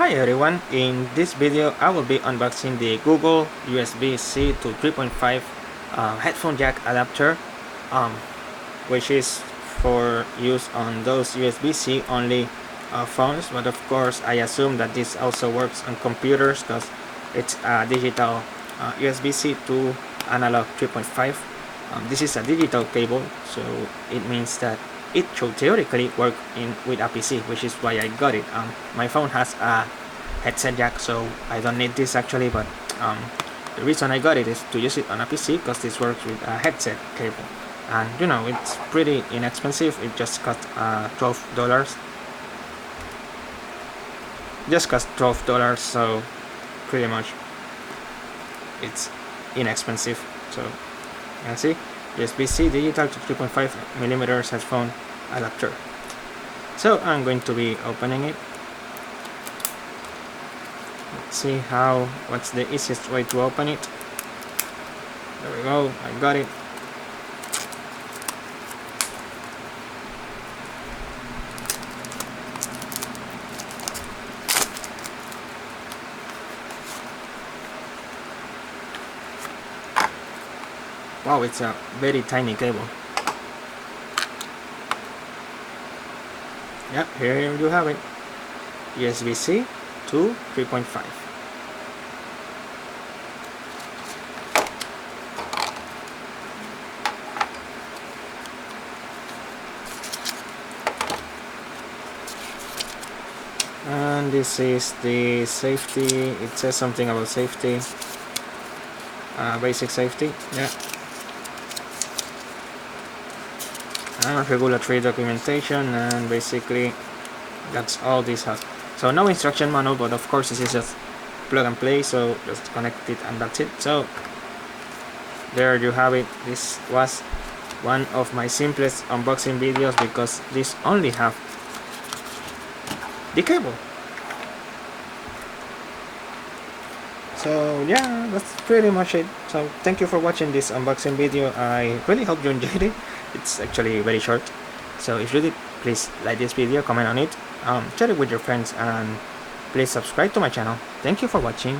Hi everyone, in this video I will be unboxing the Google USB-C to 3.5 headphone jack adapter, which is for use on those USB-C only phones, but of course I assume that this also works on computers because it's a digital USB-C to analog 3.5. This is a digital cable, so it means that it should theoretically work with a PC, which is why I got it. My phone has a headset jack, so I don't need this actually, but the reason I got it is to use it on a PC because this works with a headset cable, and you know, it's pretty inexpensive. It just cost $12. So pretty much it's inexpensive. So you can see USB-C digital to 3.5mm headphone adapter. So I'm going to be opening it. Let's see what's the easiest way to open it. There we go, I got it. Wow, it's a very tiny cable. Yeah, here you have it. USB-C to 3.5. And this is the safety. It says something about safety. Basic safety. Yeah. And regulatory documentation, and basically that's all this has. So no instruction manual, but of course this is just plug and play, so just connect it and that's it. So there you have it. This was one of my simplest unboxing videos because this only have the cable. So yeah, that's pretty much it. So thank you for watching this unboxing video. I really hope you enjoyed it. It's actually very short, so if you did, please like this video, comment on it, share it with your friends, and please subscribe to my channel. Thank you for watching.